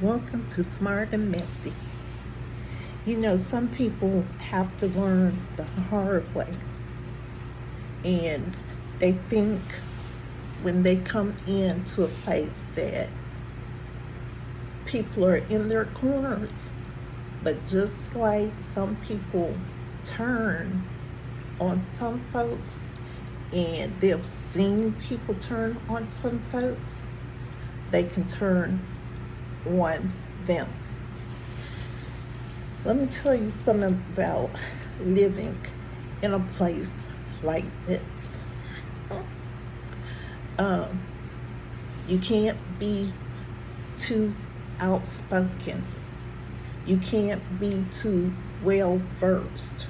Welcome to Smart and Messy. You know, some people have to learn the hard way, and they think when they come into a place that people are in their corners, but just like some people turn on some folks, and they've seen people turn on some folks, they can turn on them. Let me tell you something about living in a place like this. Um, you can't be too outspoken. You can't be too well versed.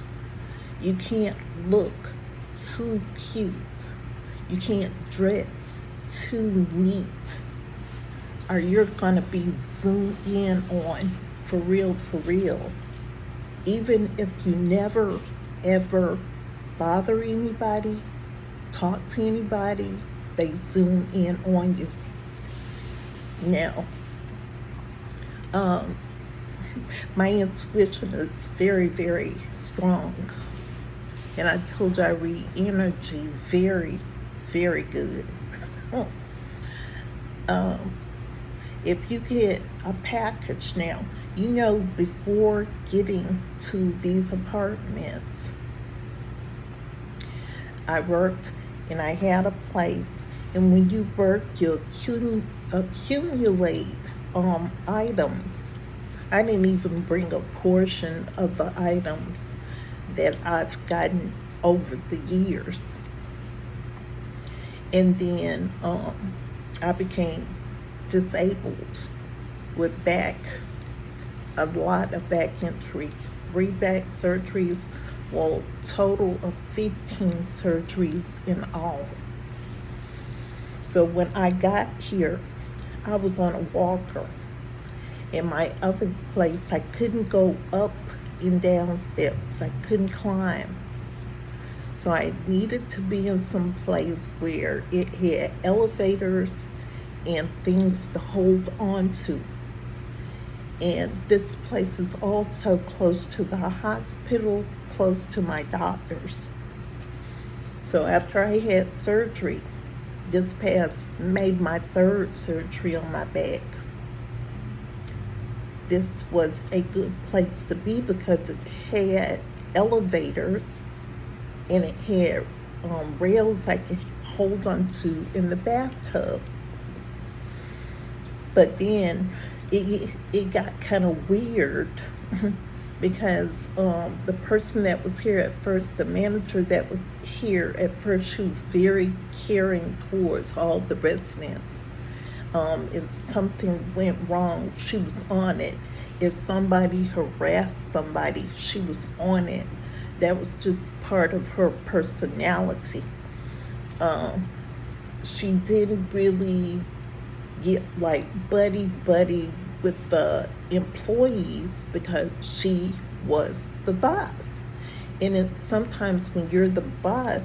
You can't look too cute. You can't dress too neat, or you're gonna be zoomed in on for real, for real. Even if you never ever bother anybody, talk to anybody, they zoom in on you. Now, um, my intuition is very, very strong. And I told you I read energy very, very good. um, if you get a package now, you know, before getting to these apartments, I worked and I had a place. And when you work, you accumulate items. I didn't even bring a portion of the items that I've gotten over the years. And then I became disabled with a lot of back injuries, 3 back surgeries, well, total of 15 surgeries in all. So when I got here, I was on a walker. In my other place, I couldn't go up and down steps. I couldn't climb. So I needed to be in some place where it had elevators and things to hold on to. And this place is also close to the hospital, close to my doctors. So after I had surgery, this past made my 3rd surgery on my back. This was a good place to be because it had elevators and it had rails I could hold onto in the bathtub. But then it got kind of weird because the person that was here at first, the manager that was here at first, she was very caring towards all the residents. If something went wrong, she was on it. If somebody harassed somebody, she was on it. That was just part of her personality. She didn't really get like buddy with the employees because she was the boss. And sometimes when you're the boss,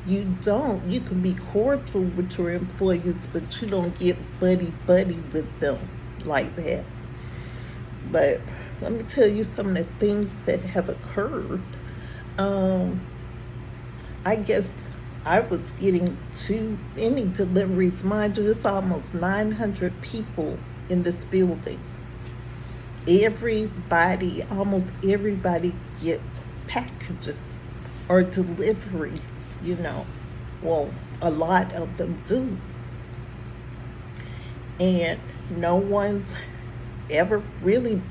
you can be cordial with your employees, but you don't get buddy with them like that. But let me tell you some of the things that have occurred. I guess I was getting too many deliveries. Mind you, it's almost 900 people in this building. Almost everybody gets packages or deliveries, you know. Well, a lot of them do. And no one's ever really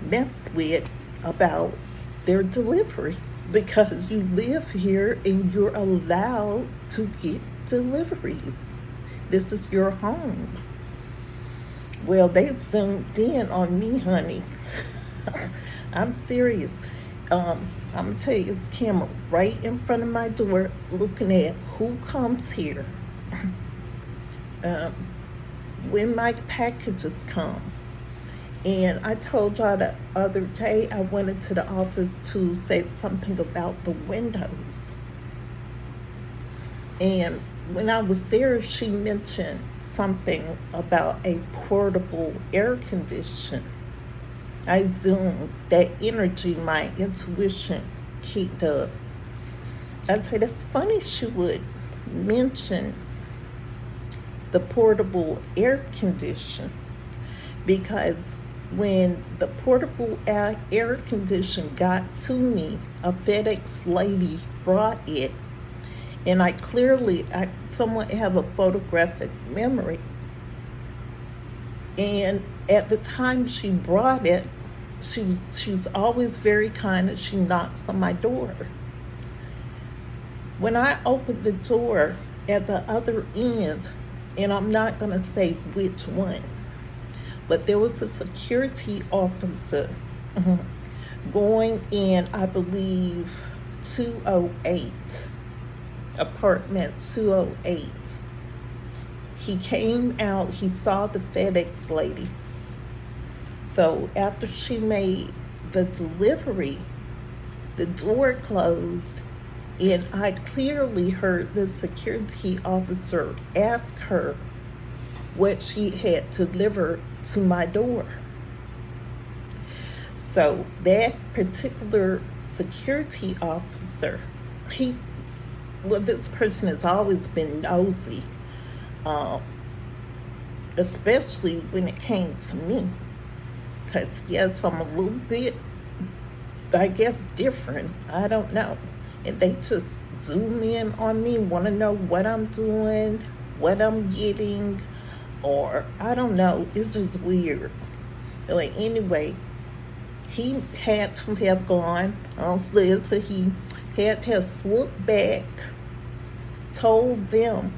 messed with about their deliveries because you live here and you're allowed to get deliveries. This is your home. Well, they zoomed in on me, honey. I'm serious. I'm gonna tell you, this camera right in front of my door, looking at who comes here. um, when my packages come. And I told y'all the other day I went into the office to say something about the windows. And when I was there, she mentioned something about a portable air condition. I assumed that energy, my intuition kicked up. I said, it's funny she would mention the portable air condition, because when the portable air condition got to me, a FedEx lady brought it, and I somewhat have a photographic memory. And at the time she brought it, she's always very kind, and she knocks on my door. When I opened the door at the other end, and I'm not going to say which one, but there was a security officer going in, I believe, 208, apartment 208. He came out, he saw the FedEx lady. So after she made the delivery, the door closed, and I clearly heard the security officer ask her what she had delivered to my door. So that particular security officer, this person has always been nosy, especially when it came to me. Because yes, I'm a little bit, I guess, different. I don't know. And they just zoom in on me, want to know what I'm doing, what I'm getting, or I don't know. It's just weird. But anyway, he had to have gone downstairs, so he had to have swooped back, told them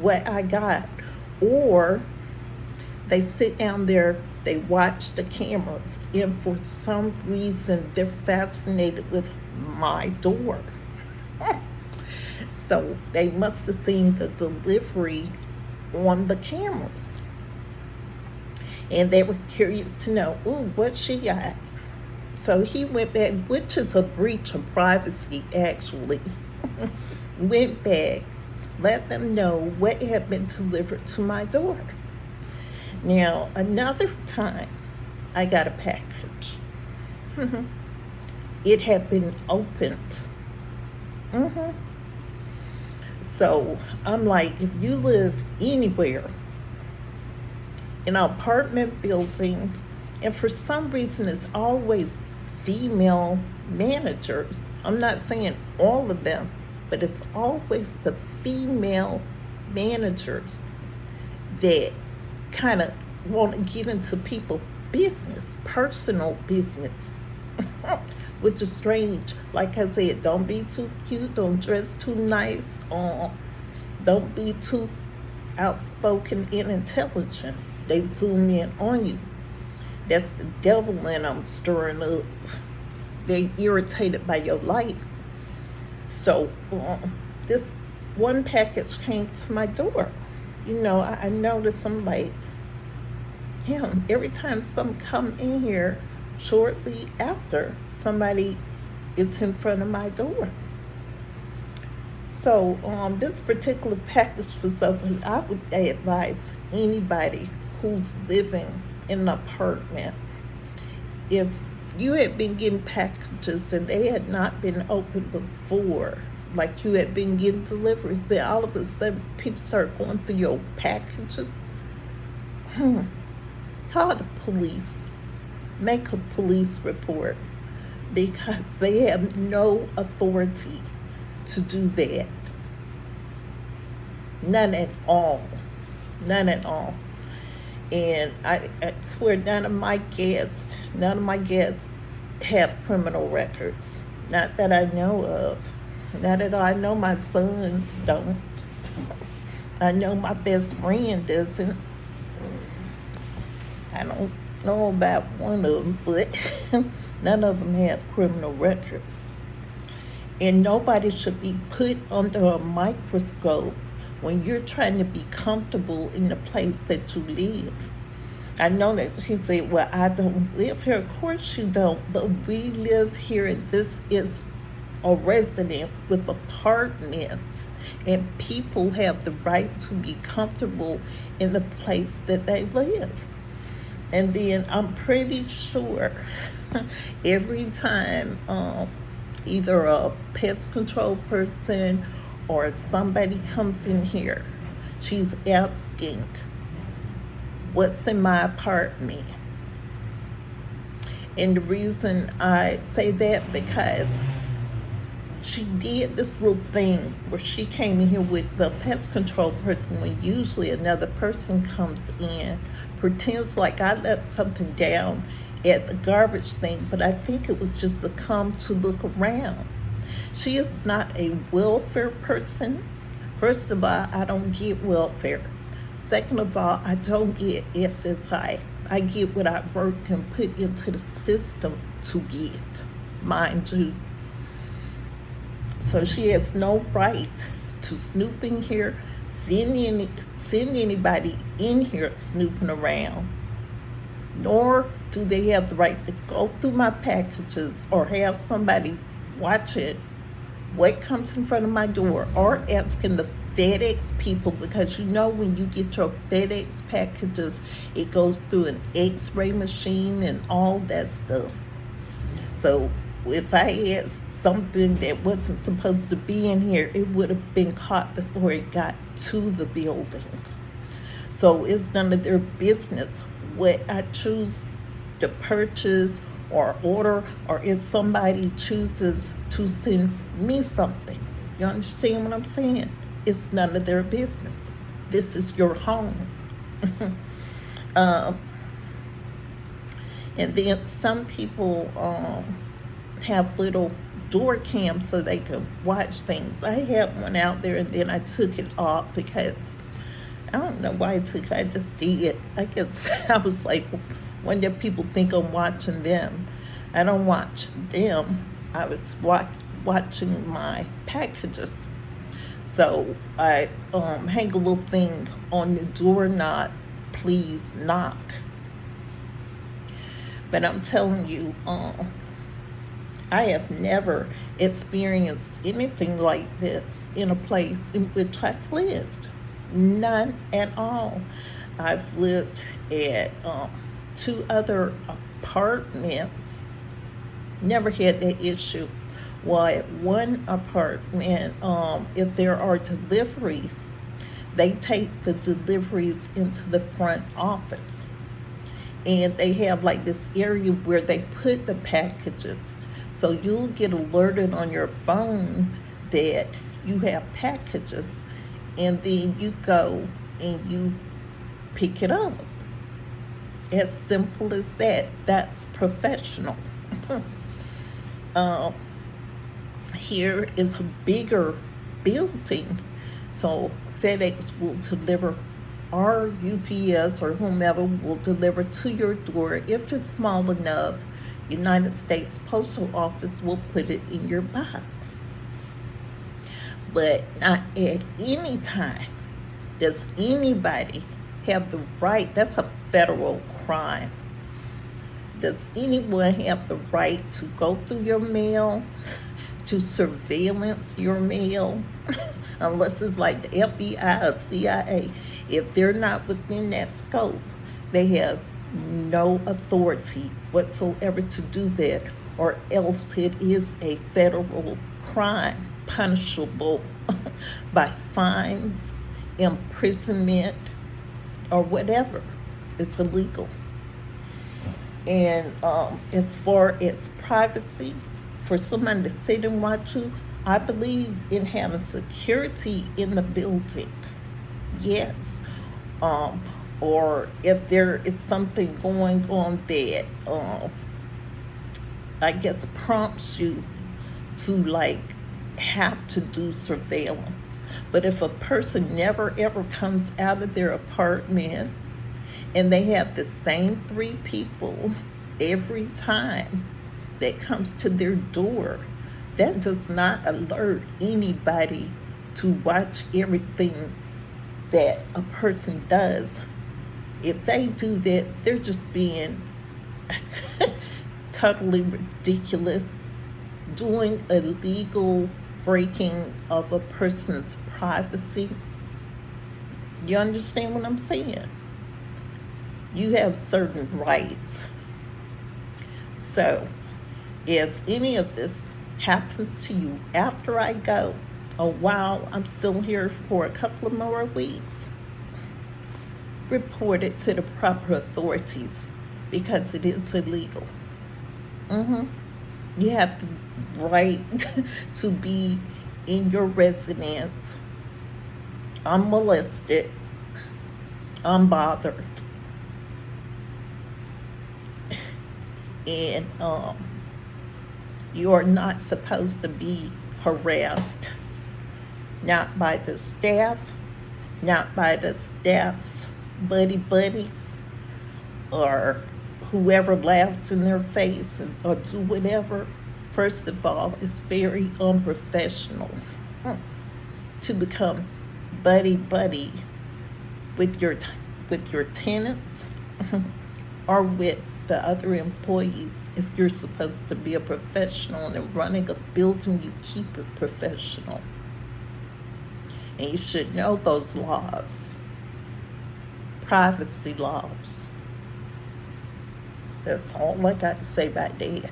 what I got, or they sit down there, they watch the cameras, and for some reason they're fascinated with my door. So they must have seen the delivery on the cameras, and they were curious to know, ooh, what she got. So he went back, which is a breach of privacy actually. Went back, let them know what had been delivered to my door. Now, another time, I got a package. It had been opened. So I'm like, if you live anywhere in an apartment building, and for some reason it's always female managers, I'm not saying all of them, but it's always the female managers that kind of want to get into people's business, personal business, which is strange. Like I said, don't be too cute, don't dress too nice, don't be too outspoken and intelligent. They zoom in on you. That's the devil in them stirring up. They're irritated by your light. So this one package came to my door. I noticed, I'm like, every time some come in here, shortly after, somebody is in front of my door. So this particular package was open. I would advise anybody who's living in an apartment, if you had been getting packages and they had not been opened before, like you had been getting deliveries, then all of a sudden people start going through your packages, call the police, make a police report, because they have no authority to do that. None at all. None at all. And I swear none of my guests have criminal records. Not that I know of. Not at all. I know my sons don't. I know my best friend doesn't. I don't know about one of them, but none of them have criminal records. And nobody should be put under a microscope when you're trying to be comfortable in the place that you live. I know that she said, well, I don't live here. Of course you don't, but we live here, and this is or resident with apartments, and people have the right to be comfortable in the place that they live. And then I'm pretty sure every time either a pest control person or somebody comes in here, she's asking, what's in my apartment? And the reason I say that, because she did this little thing where she came in here with the pest control person when usually another person comes in, pretends like I left something down at the garbage thing, but I think it was just to come to look around. She is not a welfare person. First of all, I don't get welfare. Second of all, I don't get SSI. I get what I worked and put into the system to get, mind you. So she has no right to snoop in here, send anybody in here snooping around, nor do they have the right to go through my packages or have somebody watch it, what comes in front of my door, or asking the FedEx people, because you know when you get your FedEx packages, it goes through an x-ray machine and all that stuff. So if I had something that wasn't supposed to be in here, it would have been caught before it got to the building. So it's none of their business what I choose to purchase or order, or if somebody chooses to send me something. You understand what I'm saying? It's none of their business. This is your home. And then some people have little door cams so they can watch things. I had one out there and then I took it off because I don't know why I took it. I just did. I guess I was like, when do people think I'm watching them? I don't watch them. I was watching my packages. So I hang a little thing on the doorknob, please knock. But I'm telling you, I have never experienced anything like this in a place in which I've lived. None at all. I've lived at 2 other apartments, never had that issue. Well, at one apartment, if there are deliveries, they take the deliveries into the front office. And they have like this area where they put the packages. So you'll get alerted on your phone that you have packages, and then you go and you pick it up. As simple as that. That's professional. Here is a bigger building, so FedEx will deliver, or UPS or whomever will deliver to your door. If it's small enough, United States Postal Office will put it in your box. But not at any time does anybody have the right, that's a federal crime. Does anyone have the right to go through your mail, to surveillance your mail, unless it's like the FBI or CIA? If they're not within that scope, they have no authority whatsoever to do that, or else it is a federal crime, punishable by fines, imprisonment, or whatever. It's illegal. And as far as privacy, for someone to sit and watch you, I believe in having security in the building. Yes. Or if there is something going on that I guess prompts you to like have to do surveillance. But if a person never ever comes out of their apartment and they have the same 3 people every time that comes to their door, that does not alert anybody to watch everything that a person does. If they do that, they're just being totally ridiculous doing illegal breaking of a person's privacy. You understand what I'm saying? You have certain rights. So, if any of this happens to you after I go, or while I'm still here for a couple of more weeks, report it to the proper authorities because it is illegal. hmm You have the right to be in your residence unmolested, unbothered, and you are not supposed to be harassed, not by the staff, not by the staff's buddies, or whoever laughs in their face or do whatever. First of all, it's very unprofessional to become buddy with your with your tenants or with the other employees. If you're supposed to be a professional and running a building, you keep it professional. And you should know those laws, privacy laws. That's all I got to say about that.